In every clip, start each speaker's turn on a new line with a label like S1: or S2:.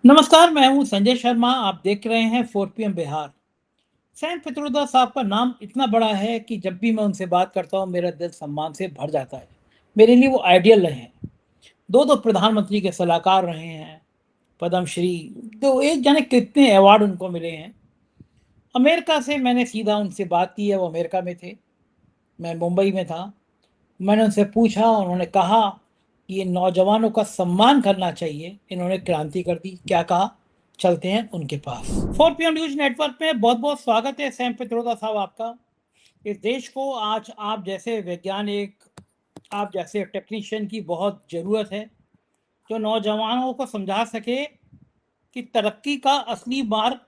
S1: नमस्कार, मैं हूं संजय शर्मा। आप देख रहे हैं 4 PM बिहार। सैम पित्रोदा साहब का नाम इतना बड़ा है कि जब भी मैं उनसे बात करता हूं मेरा दिल सम्मान से भर जाता है। मेरे लिए वो आइडियल रहे हैं। दो प्रधानमंत्री के सलाहकार रहे हैं, पद्मश्री, तो एक जाने कितने अवार्ड उनको मिले हैं। अमेरिका से मैंने सीधा उनसे बात की है, वो अमेरिका में थे, मैं मुंबई में था। मैंने उनसे पूछा, उन्होंने कहा कि ये नौजवानों का सम्मान करना चाहिए, इन्होंने क्रांति कर दी। क्या कहा? चलते हैं उनके पास। 4 PM न्यूज नेटवर्क में बहुत बहुत स्वागत है सैम पित्रोदा साहब आपका। इस देश को आज आप जैसे वैज्ञानिक, आप जैसे टेक्नीशियन की बहुत ज़रूरत है, जो नौजवानों को समझा सके कि तरक्की का असली मार्ग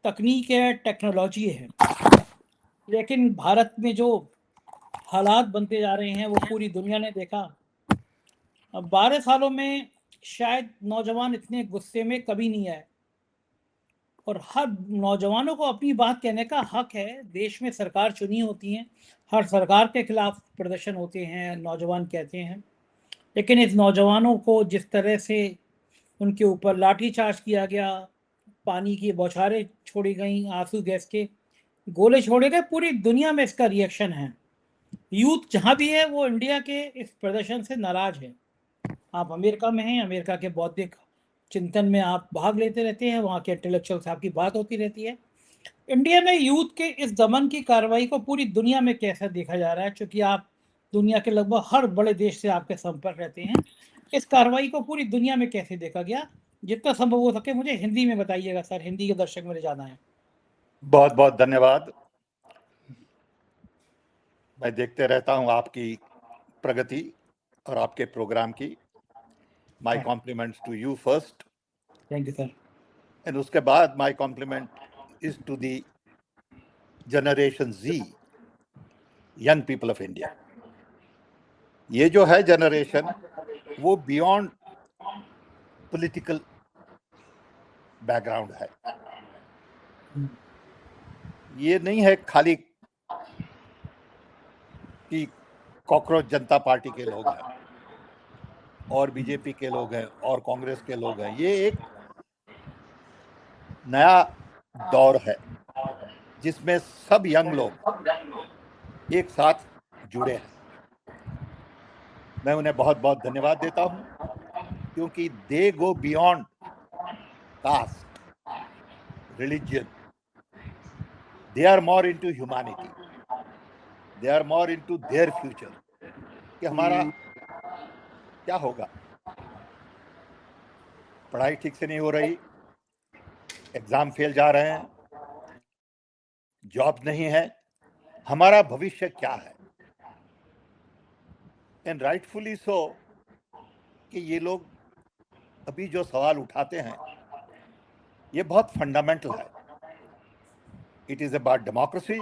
S1: तकनीक है, टेक्नोलॉजी है। लेकिन भारत में जो हालात बनते जा रहे हैं वो पूरी दुनिया ने देखा। अब 12 सालों में शायद नौजवान इतने गुस्से में कभी नहीं आए। और हर नौजवानों को अपनी बात कहने का हक है। देश में सरकार चुनी होती है, हर सरकार के खिलाफ प्रदर्शन होते हैं, नौजवान कहते हैं। लेकिन इस नौजवानों को जिस तरह से उनके ऊपर लाठीचार्ज किया गया, पानी की बौछारें छोड़ी गई, आंसू गैस के गोले छोड़े गए, पूरी दुनिया में इसका रिएक्शन है। यूथ जहाँ भी है वो इंडिया के इस प्रदर्शन से नाराज है। आप अमेरिका में हैं, अमेरिका के बौद्धिक चिंतन में आप भाग लेते रहते हैं, वहाँ के इंटेलेक्चुअल से आपकी बात होती रहती है। इंडिया में यूथ के इस दमन की कार्रवाई को पूरी दुनिया में कैसा देखा जा रहा है? क्योंकि आप दुनिया के लगभग हर बड़े देश से आपके संपर्क रहते हैं। इस कार्रवाई को पूरी दुनिया में कैसे देखा गया? जितना संभव हो सके मुझे हिंदी में बताइएगा सर, हिंदी के दर्शक मेरे ज़्यादा हैं।
S2: बहुत बहुत धन्यवाद। मैं देखते रहता हूं आपकी प्रगति और आपके प्रोग्राम की। My compliments to you first,
S1: thank you sir.
S2: And उसके बाद my compliment is to the generation Z, young people of India. ये जो है जनरेशन, वो बियॉन्ड पॉलिटिकल बैकग्राउंड है। ये नहीं है खाली कि कॉकरोच जनता पार्टी के लोग हैं और बीजेपी के लोग हैं और कांग्रेस के लोग हैं। ये एक नया दौर है जिसमें सब यंग लोग एक साथ जुड़े हैं। मैं उन्हें बहुत बहुत धन्यवाद देता हूं, क्योंकि they go beyond caste, religion. They are more into humanity, they are more into their future, कि हमारा क्या होगा। पढ़ाई ठीक से नहीं हो रही, एग्जाम फेल जा रहे हैं, जॉब नहीं है, हमारा भविष्य क्या है। एंड राइटफुली सो कि ये लोग अभी जो सवाल उठाते हैं ये बहुत फंडामेंटल है। It is about democracy,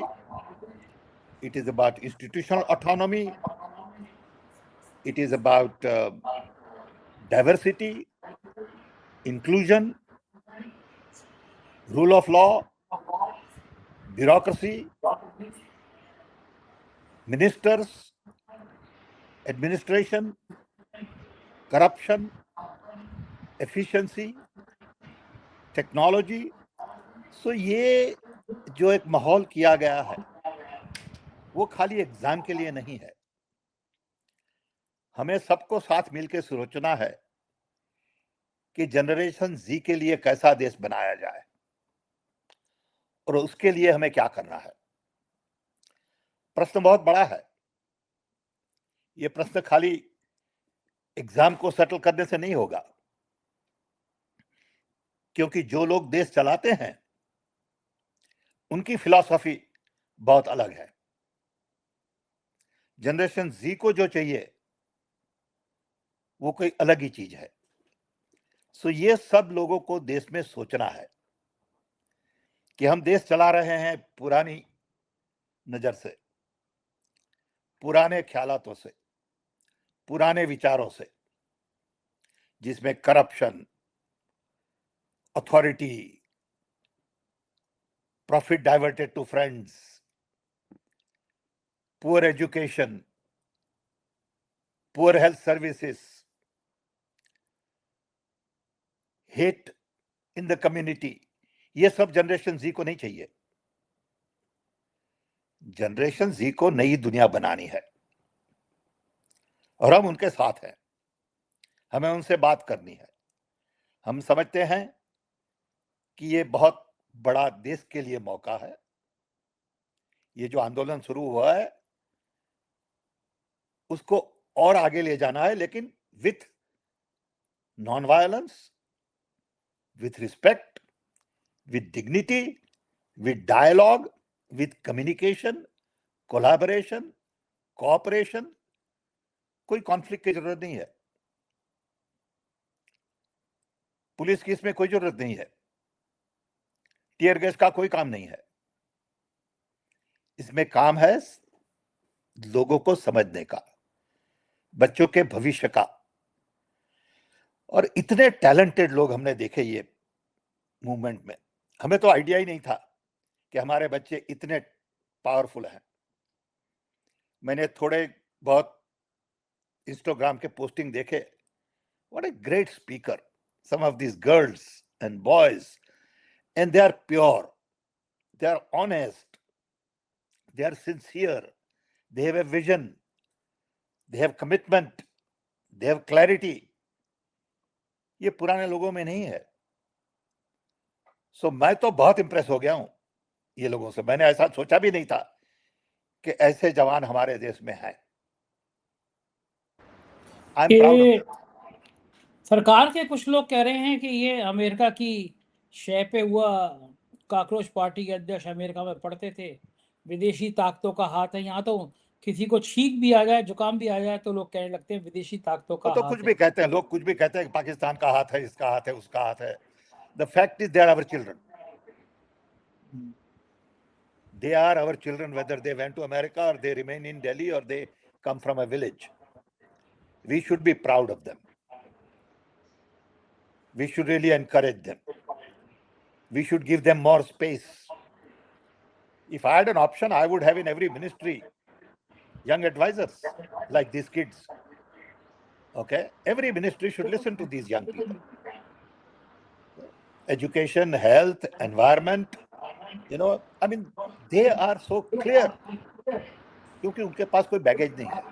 S2: it is about institutional autonomy, it is about diversity, inclusion, rule of law, bureaucracy, ministers, administration, corruption, efficiency, technology. So ये जो एक माहौल किया गया है वो खाली एग्जाम के लिए नहीं है। हमें सबको साथ मिलकर सोचना है कि जनरेशन जी के लिए कैसा देश बनाया जाए और उसके लिए हमें क्या करना है। प्रश्न बहुत बड़ा है। ये प्रश्न खाली एग्जाम को सेटल करने से नहीं होगा, क्योंकि जो लोग देश चलाते हैं उनकी फिलॉसफी बहुत अलग है। जनरेशन जी को जो चाहिए वो कोई अलग ही चीज है। सो ये सब लोगों को देश में सोचना है कि हम देश चला रहे हैं पुरानी नजर से, पुराने ख्यालातों से, पुराने विचारों से, जिसमें corruption, authority, profit diverted to friends, poor education, poor health services, hate in the community, ये सब जनरेशन जी को नहीं चाहिए। जनरेशन जी को नई दुनिया बनानी है और हम उनके साथ हैं, हमें उनसे बात करनी है। हम समझते हैं कि ये बहुत बड़ा देश के लिए मौका है। ये जो आंदोलन शुरू हुआ है उसको और आगे ले जाना है, लेकिन with non violence, with respect, with dignity, with dialogue, with communication, collaboration, cooperation. कोई कॉन्फ्लिक्ट की जरूरत नहीं है, पुलिस की इसमें कोई जरूरत नहीं है, टीयर गैस का कोई काम नहीं है। इसमें काम है लोगों को समझने का, बच्चों के भविष्य का। और इतने टैलेंटेड लोग हमने देखे ये मूवमेंट में, हमें तो आइडिया ही नहीं था कि हमारे बच्चे इतने पावरफुल हैं। मैंने थोड़े बहुत इंस्टाग्राम के पोस्टिंग देखे, what a great speaker some of these girls and boys, and they are pure, they are honest, they are sincere, they have a vision, they have commitment, they have clarity. ये पुराने लोगों में नहीं है। सो मैं तो बहुत इंप्रेस हो गया हूं ये लोगों से। मैंने ऐसा सोचा भी नहीं था कि ऐसे जवान हमारे देश में हैं। I am proud of that.
S1: सरकार के कुछ लोग कह रहे हैं कि ये अमेरिका की शय पे हुआ, कॉकरोच पार्टी के अध्यक्ष अमेरिका में पढ़ते थे, विदेशी ताकतों का हाथ है। यहाँ तो किसी को छींक भी आ जाए, जुकाम भी आ जाए तो लोग कहने लगते हैं विदेशी ताकतों का
S2: वो तो
S1: हाथ
S2: कुछ
S1: है।
S2: भी कहते हैं लोग, कुछ भी कहते हैं कि पाकिस्तान का हाथ है, इसका हाथ है, उसका हाथ है। The fact is they are our children, they are our children, whether they went to America or they remain in Delhi or they come from a village. We should be proud of them. We should really encourage them. We should give them more space. If I had an option, I would have in every ministry young advisors like these kids. Okay? Every ministry should listen to these young people. Education, health, environment, I mean, they are so clear. क्योंकि उनके पास कोई baggage नहीं है,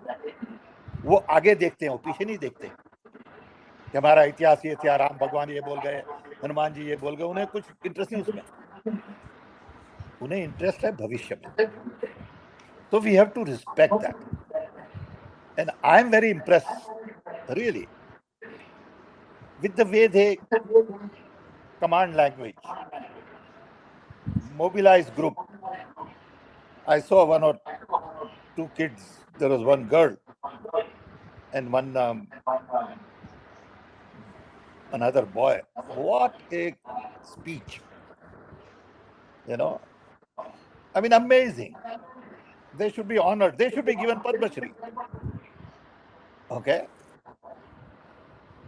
S2: वो आगे देखते हैं, वो पीछे नहीं देखते कि हमारा इतिहास ये था, राम भगवान ये बोल गए, हनुमान जी ये बोल गए। उन्हें कुछ इंटरेस्ट नहीं उसमें, उन्हें इंटरेस्ट है भविष्य में। So we have to respect that. And I am very impressed, really, with the way they command language, mobilize group. I saw one or two kids. There was one girl and one another boy. What a speech! I mean, amazing. They should be honored. They should be given Padma Shri. Okay?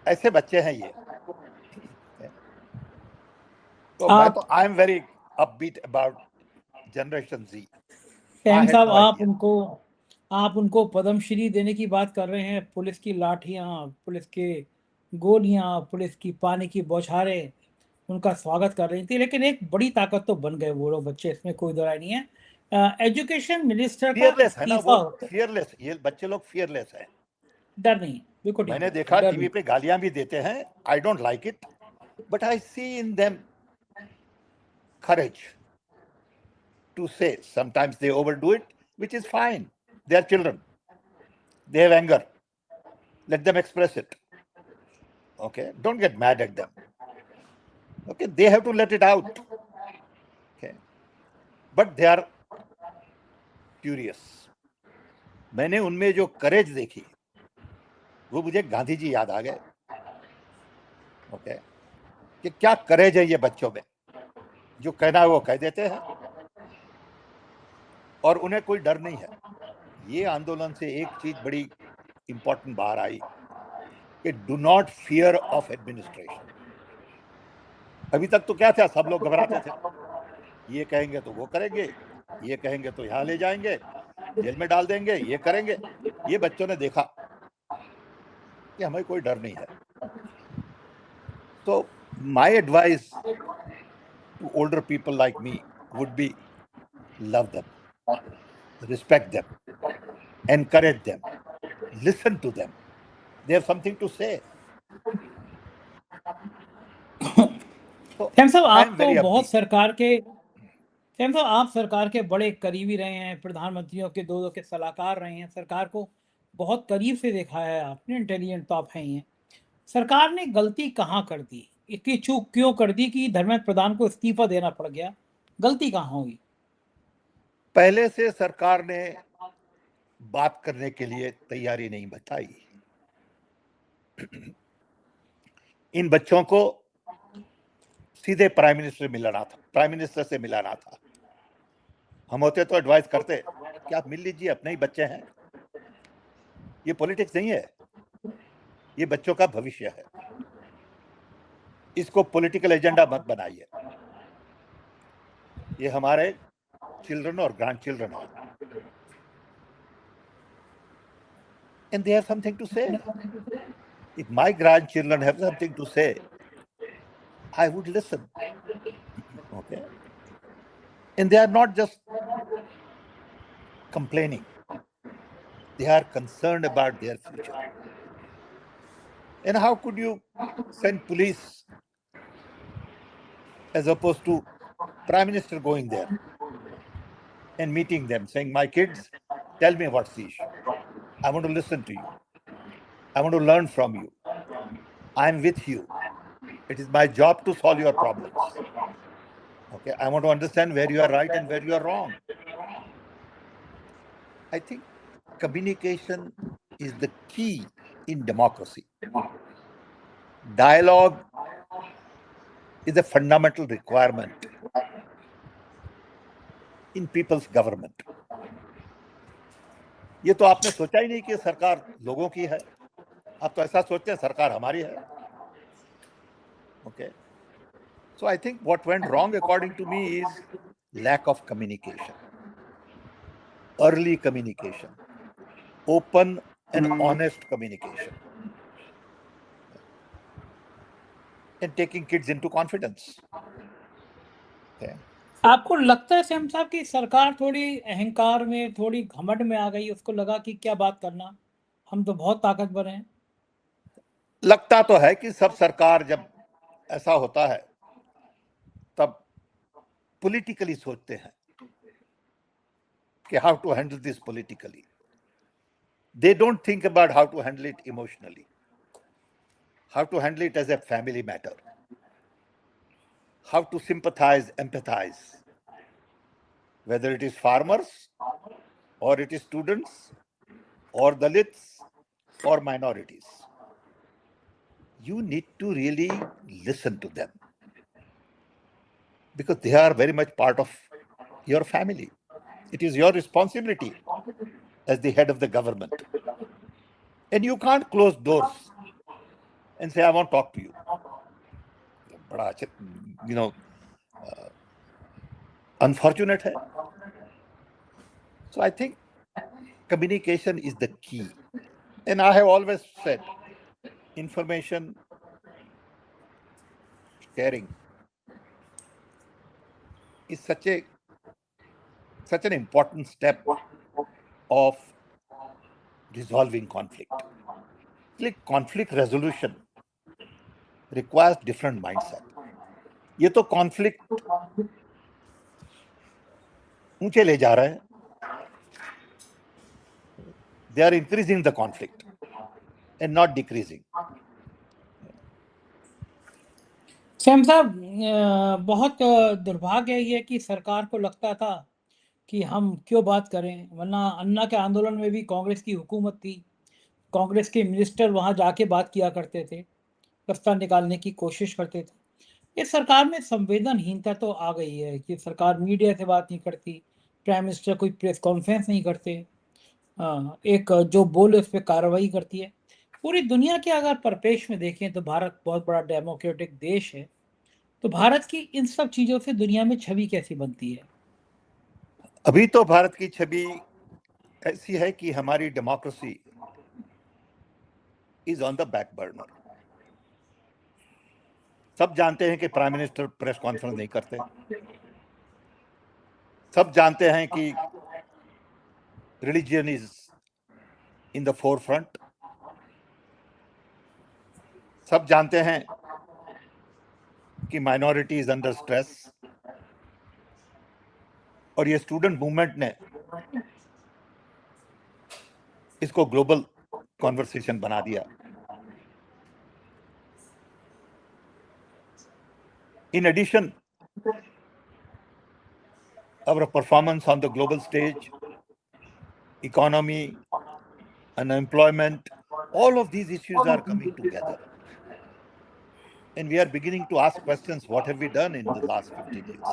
S2: ऐसे बच्चे हैं ये। तो मैं तो I am very upbeat about generation Z.
S1: फैम साहब, आप उनको पद्मश्री देने की बात कर रहे हैं। पुलिस की लाठियां, पुलिस के गोलियां, पुलिस की पानी की बौछारें उनका स्वागत कर रही थी, लेकिन एक बड़ी ताकत तो बन गए वो लोग बच्चे, इसमें कोई दो राय नहीं है। एजुकेशन मिनिस्टर का
S2: फियरलेस है ना
S1: इस्तीफा,
S2: वो, फियरलेस। ये बच्चे लोग फियरलेस हैं,
S1: डर नहीं, बिल्कुल।
S2: मैंने देखा टीवी पे गालियां भी देते हैं। I don't like it, but I see in them courage to say. Sometimes they overdo it, which is fine. They are children, they have anger, let them express it. Okay, don't get mad at them. Okay, they have to let it out. Okay, but they are curious. मैंने उनमें जो करेज देखी, वो मुझे गांधी जी याद आ गए। Okay, कि क्या करेज है ये बच्चों में, जो कहना है वो कह देते हैं और उन्हें कोई डर नहीं है। ये आंदोलन से एक चीज बड़ी इंपॉर्टेंट बाहर आई कि do not fear of administration. अभी तक तो क्या था, सब लोग घबराते थे, ये कहेंगे तो वो करेंगे, ये कहेंगे तो यहां ले जाएंगे, जेल में डाल देंगे, ये करेंगे। ये बच्चों ने देखा कि हमें कोई डर नहीं है। तो My advice to older people like me would be love them, respect them, encourage them, listen to them. They have something to say. So
S1: Sam साहब
S2: I
S1: आप
S2: am
S1: तो
S2: very
S1: बहुत
S2: upbeat.
S1: सरकार के सैम साहब आप सरकार के बड़े करीबी रहे हैं, प्रधानमंत्रियों के दो के सलाहकार रहे हैं, सरकार को बहुत करीब से देखा है आपने, इंटेलिजेंट तो आप हैं ही हैं। सरकार ने गलती कहाँ कर दी, इतनी चूक क्यों कर दी कि धर्मेंद्र प्रधान को इस्तीफा देना पड़ गया, गलती कहाँ हुई?
S2: पहले से सरकार ने बात करने के लिए तैयारी नहीं बताई। इन बच्चों को सीधे प्राइम मिनिस्टर से मिलाना था। हम होते तो एडवाइस करते कि आप मिल लीजिए, अपने ही बच्चे हैं। ये पॉलिटिक्स नहीं है, ये बच्चों का भविष्य है। इसको पॉलिटिकल एजेंडा मत बनाइए। ये हमारे चिल्ड्रन और ग्रैंड चिल्ड्रन हैं, and they have something to say. If my grandchildren have something to say, I would listen. Okay? And they are not just complaining. They are concerned about their future. And how could you send police as opposed to Prime Minister going there and meeting them, saying, my kids, tell me what's the issue. I want to listen to you. I want to learn from you. I'm with you. It is my job to solve your problems. Okay, I want to understand where you are right and where you are wrong. I think communication is the key in democracy. Dialogue is a fundamental requirement in people's government. ये तो आपने सोचा ही नहीं कि सरकार लोगों की है, आप तो ऐसा सोचते हैं सरकार हमारी है. Okay. So I think what went wrong according to me is lack of communication, early communication, open and honest communication, and taking kids into confidence. Okay.
S1: आपको लगता है सैम साहब कि सरकार थोड़ी अहंकार में, थोड़ी घमंड में आ गई, उसको लगा कि क्या बात करना, हम तो बहुत ताकतवर हैं?
S2: लगता तो है कि सब सरकार जब ऐसा होता है तब पॉलिटिकली सोचते हैं कि how to handle this politically. They don't think about how to handle it emotionally, how to handle it as a family matter, how to sympathize, empathize, whether it is farmers or it is students or Dalits or minorities. You need to really listen to them because they are very much part of your family. It is your responsibility as the head of the government. And you can't close doors and say, I won't talk to you. Unfortunate hai. So I think communication is the key. And I have always said, information sharing is such an important step of resolving conflict. Like conflict resolution requires different mindset. ये तो conflict ऊंचे ले जा रहे हैं. They are increasing the conflict and not decreasing.
S1: Sam साहब, बहुत दुर्भाग्य है कि सरकार को लगता था कि हम क्यों बात करें, वरना अन्ना के आंदोलन में भी कांग्रेस की हुकूमत थी, कांग्रेस के मिनिस्टर वहां जाके बात किया करते थे, रास्ता निकालने की कोशिश करते थे। इस सरकार में संवेदनहीनता तो आ गई है कि सरकार मीडिया से बात नहीं करती, प्राइम मिनिस्टर कोई प्रेस कॉन्फ्रेंस नहीं करते, एक जो बोले उस पर कार्रवाई करती है। पूरी दुनिया के अगर परिपेक्ष में देखें तो भारत बहुत बड़ा डेमोक्रेटिक देश है, तो भारत की इन सब चीजों से दुनिया में छवि कैसी बनती है?
S2: अभी तो भारत की छवि ऐसी है कि हमारी democracy is on the back burner. सब जानते हैं कि प्राइम मिनिस्टर प्रेस कॉन्फ्रेंस नहीं करते, सब जानते हैं कि religion is in the forefront, सब जानते हैं कि माइनॉरिटी इज अंडर स्ट्रेस, और ये स्टूडेंट मूवमेंट ने इसको ग्लोबल कॉन्वर्सेशन बना दिया। In addition, our performance on the global stage, economy, unemployment, all of these issues are coming together. And we are beginning to ask questions, what have we done in the last 15 years?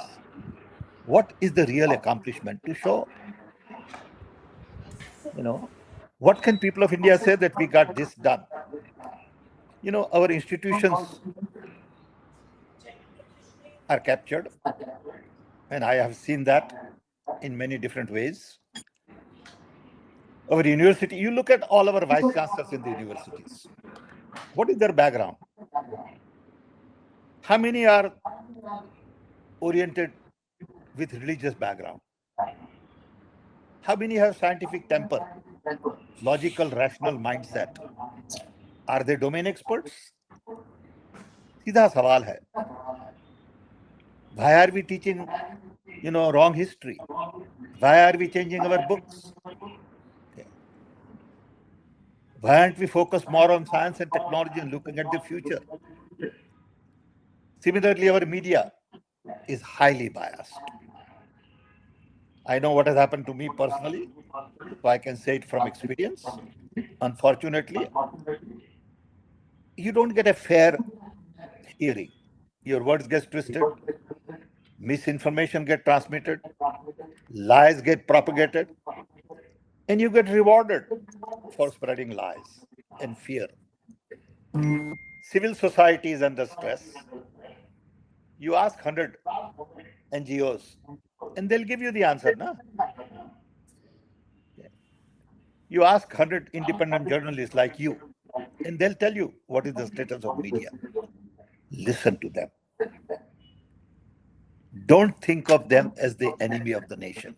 S2: What is the real accomplishment to show? What can people of India say that we got this done? Our institutions are captured, and I have seen that in many different ways. Our university, you look at all our vice chancellors in the universities. What is their background? How many are oriented with religious background? How many have scientific temper, logical, rational mindset? Are they domain experts? सीधा सवाल है. Why are we teaching, wrong history? Why are we changing our books? Why aren't we focused more on science and technology and looking at the future? Similarly, our media is highly biased. I know what has happened to me personally, so I can say it from experience. Unfortunately, you don't get a fair hearing. Your words get twisted, misinformation get transmitted, lies get propagated, and you get rewarded for spreading lies and fear. Civil society is under stress. You ask 100 NGOs, and they'll give you the answer, na? You ask 100 independent journalists like you, and they'll tell you what is the status of media. Listen to them. Don't think of them as the enemy of the nation.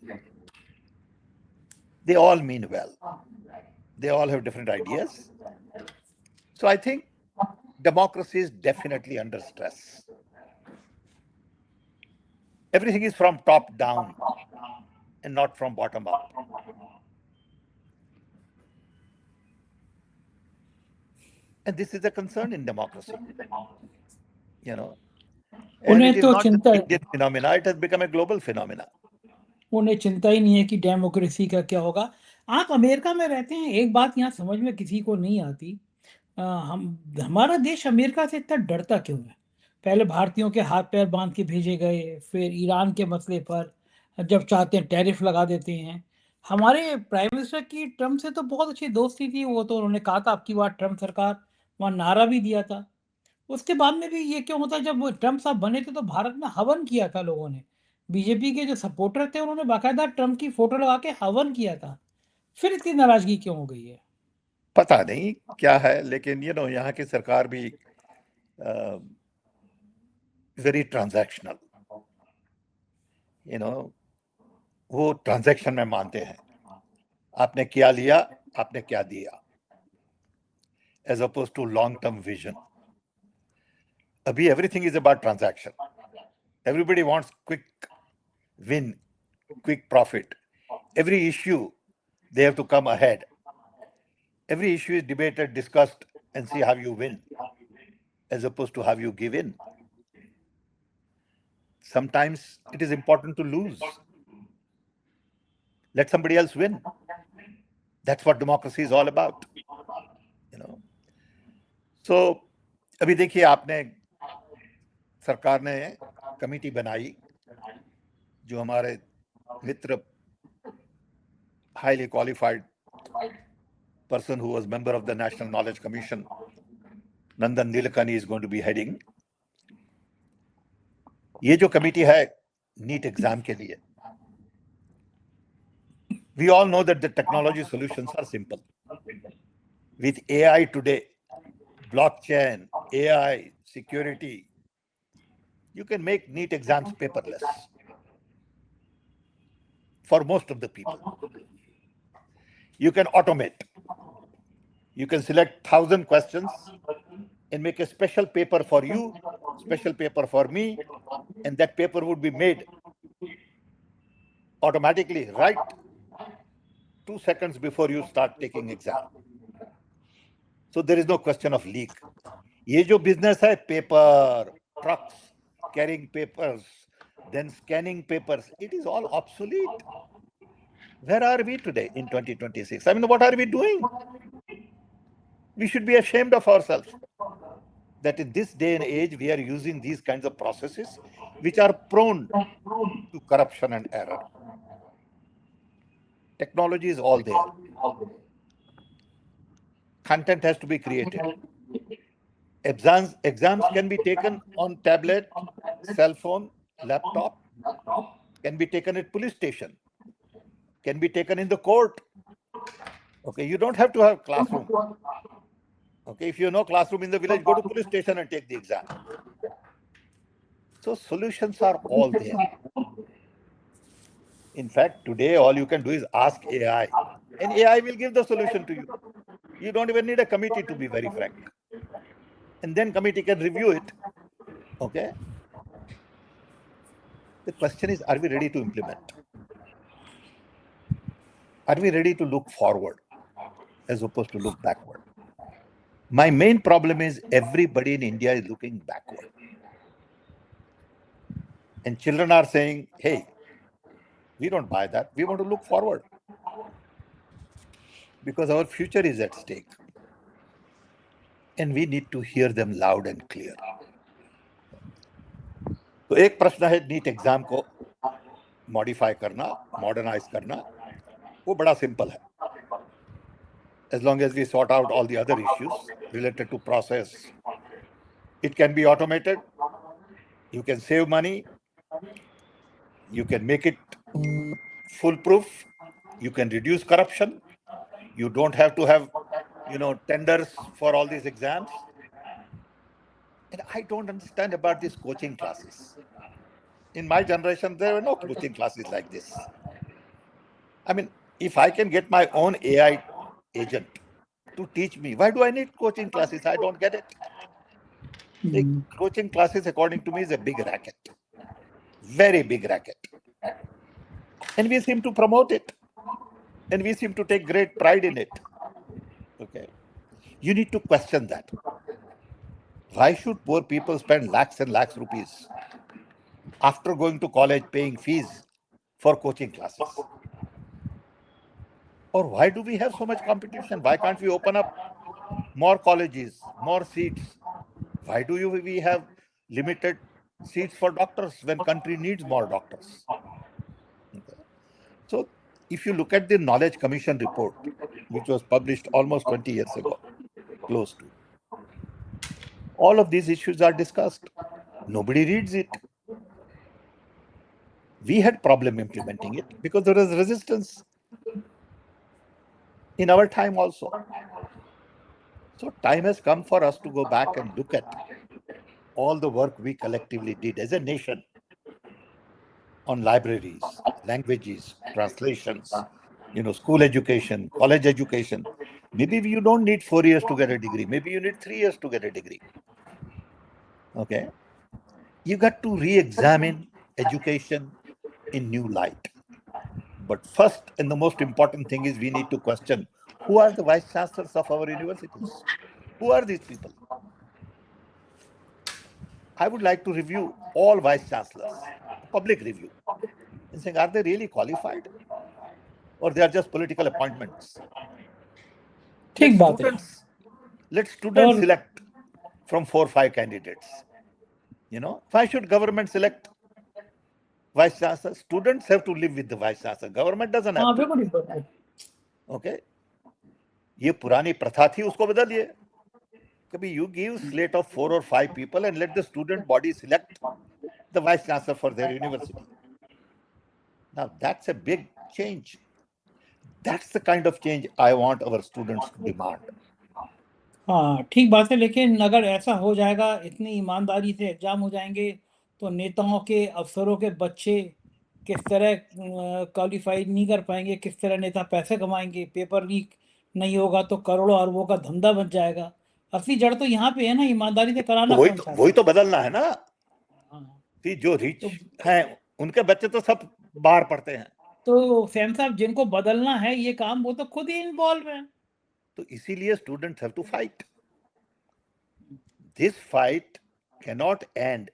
S2: They all mean well. They all have different ideas. So I think democracy is definitely under stress. Everything is from top down and not from bottom up. And this is a concern in democracy. And it is not just an Indian phenomena, it has become a global phenomena.
S1: उन्हें चिंता ही नहीं है कि democracy का क्या होगा। आप America में रहते हैं, एक बात यहाँ समझ में किसी को नहीं आती, हमारा देश अमेरिका से इतना डरता क्यों है? पहले भारतीयों के हाथ पैर बांध के भेजे गए, फिर ईरान के मसले पर जब चाहते हैं टैरिफ लगा देते हैं। हमारे प्राइम मिनिस्टर की ट्रम्प से तो बहुत अच्छी दोस्ती थी, वो तो उन्होंने कहा था अब की बार ट्रम्प सरकार, वहाँ नारा भी दिया था। उसके बाद में भी ये क्यों होता है? जब वो ट्रम्प साहब बने थे तो भारत में हवन किया था लोगों ने, बीजेपी के जो सपोर्टर थे उन्होंने बाकायदा ट्रम्प की फोटो लगा के हवन किया था। फिर इतनी नाराजगी क्यों हो गई है?
S2: पता नहीं क्या है, लेकिन यहाँ की सरकार भी वेरी ट्रांजैक्शनल, वो ट्रांजैक्शन में मानते हैं, आपने क्या लिया, आपने क्या दिया, as oppose to long term vision. अभी everything is about transaction. Everybody wants quick win, quick profit. Every issue, they have to come ahead. Every issue is debated, discussed, and see how you win, as opposed to how you give in. Sometimes it is important to lose. Let somebody else win. That's what democracy is all about. So, अभी देखिए, आपने सरकार ने committee बनाई, जो हमारे मित्र highly qualified person who was member of the National Knowledge Commission, Nandan Nilekani, is going to be heading. ये जो कमेटी है नीट एग्जाम के लिए, we all know that the technology solutions are simple. With AI today, blockchain, AI, security, You can make NEET exams paperless for most of the people. You can automate. You can select 1,000 questions and make a special paper for you, special paper for me, and that paper would be made automatically right 2 seconds before you start taking exam. So there is no question of leak. ये जो business है, paper, trucks, carrying papers, then scanning papers, it is all obsolete. Where are we today in 2026? I mean, what are we doing? We should be ashamed of ourselves that in this day and age, we are using these kinds of processes which are prone to corruption and error. Technology is all there. Content has to be created. Exams can be taken on tablet, cell phone, laptop, can be taken at police station, can be taken in the court. Okay, you don't have to have classroom. Okay, if you know classroom in the village, go to police station and take the exam. So solutions are all there. In fact, today all you can do is ask AI, and AI will give the solution to you. You don't even need a committee, to be very frank. And then committee can review it. Okay. The question is, are we ready to implement? Are we ready to look forward as opposed to look backward? My main problem is everybody in India is looking backward. And children are saying, hey, we don't buy that. We want to look forward. Because our future is at stake. And we need to hear them loud and clear. तो एक प्रश्न है NEET exam को modify करना, modernise करना, वो बड़ा simple है. As long as we sort out all the other issues related to process, it can be automated. You can save money. You can make it foolproof. You can reduce corruption. You don't have to have, tenders for all these exams. And I don't understand about these coaching classes. In my generation, there were no coaching classes like this. I mean, if I can get my own AI agent to teach me, why do I need coaching classes? I don't get it. The coaching classes, according to me, is a big racket. Very big racket. And we seem to promote it. And we seem to take great pride in it. Okay. You need to question that. Why should poor people spend lakhs and lakhs rupees after going to college paying fees for coaching classes? Or why do we have so much competition? Why can't we open up more colleges, more seats? Why do we have limited seats for doctors when country needs more doctors? Okay. So if you look at the Knowledge Commission report, which was published almost 20 years ago, close to, all of these issues are discussed. Nobody reads it. We had problem implementing it because there was resistance in our time also. So time has come for us to go back and look at all the work we collectively did as a nation on libraries, languages, translations, school education, college education. Maybe you don't need 4 years to get a degree. Maybe you need 3 years to get a degree. Okay. You got to re-examine education in new light. But first and the most important thing is we need to question who are the vice chancellors of our universities? Who are these people? I would like to review all vice chancellors, public review, and saying, are they really qualified? Or they are just political appointments? Let students select from 4 or 5 candidates. Why should government select vice chancellor? Students have to live with the vice chancellor. Government doesn't have to. Okay. ये पुरानी प्रथा थी, उसको बदलिए. Kabhi you give slate of 4 or 5 people and let the student body select the vice chancellor for their university. Now that's a big change. That's the kind of change I want our students to demand.
S1: हाँ ठीक बात है, लेकिन अगर ऐसा हो जाएगा, इतनी ईमानदारी से एग्जाम हो जाएंगे तो नेताओं के, अफसरों के बच्चे किस तरह क्वालिफाई नहीं कर पाएंगे, किस तरह नेता पैसे कमाएंगे, पेपर लीक नहीं होगा तो करोड़ों अरबों का धंधा बन जाएगा। असली जड़ तो यहाँ पे है ना, ईमानदारी से कराना कौन चाहता
S2: वही तो बदलना है ना।
S1: हाँ।
S2: कि जो रिच
S1: तो
S2: हैं उनके बच्चे तो सब बाहर पढ़ते हैं।
S1: तो सैम साहब, जिनको बदलना है ये काम, वो तो खुद ही इन्वॉल्व है।
S2: तो इसीलिए students have to fight. This fight cannot end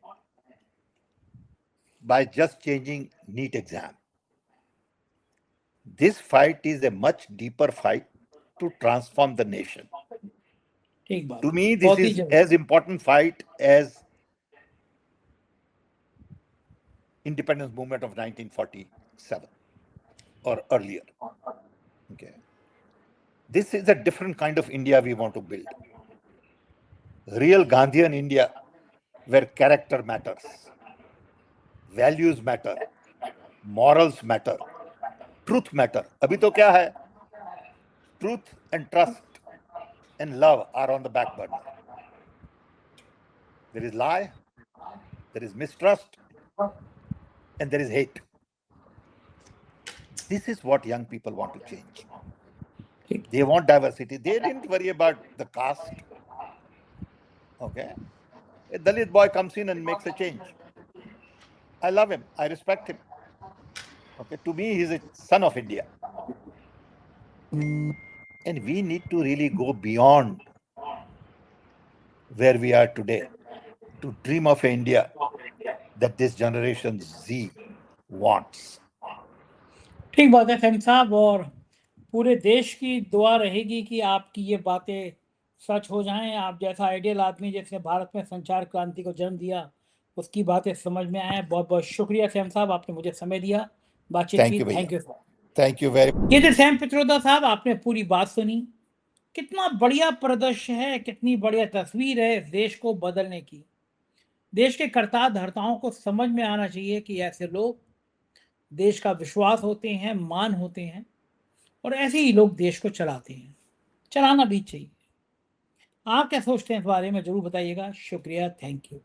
S2: by just changing NEET exam. This fight is a much deeper fight to transform the nation.
S1: ठीक बात।
S2: To me, this
S1: बहुत ही
S2: is
S1: जरूरी।
S2: as important fight as independence movement of 1947 or earlier. Okay. This is a different kind of India we want to build. Real Gandhian India, where character matters, values matter, morals matter, truth matter. Abhi to kya hai? Truth and trust and love are on the back burner. There is lie, there is mistrust, and there is hate. This is what young people want to change. They want diversity. They didn't worry about the caste. Okay. A Dalit boy comes in and makes a change. I love him. I respect him. Okay. To me, he's a son of India. And we need to really go beyond where we are today to dream of an India that this generation Z wants.
S1: ठीक बात है Sam साहब, और पूरे देश की दुआ रहेगी कि आपकी ये बातें सच हो जाएं। आप जैसा आइडियल आदमी जिसने भारत में संचार क्रांति को जन्म दिया, उसकी बातें समझ में आए। बहुत बहुत शुक्रिया सैम साहब, आपने मुझे समय दिया, बातचीत
S2: Thank
S1: की।
S2: you,
S1: थैंक यू
S2: भैया।
S1: Sir.
S2: Thank you very much.
S1: ये थे सैम पित्रोदा साहब, आपने पूरी बात सुनी। कितना बढ़िया परिदृश्य है, कितनी बढ़िया तस्वीर है इस देश को बदलने की। देश के कर्ता धर्ताओं को समझ में आना चाहिए कि ऐसे लोग देश का विश्वास होते हैं, मान होते हैं, और ऐसे ही लोग देश को चलाते हैं, चलाना भी चाहिए। आप क्या सोचते हैं इस बारे में जरूर बताइएगा। शुक्रिया, थैंक यू।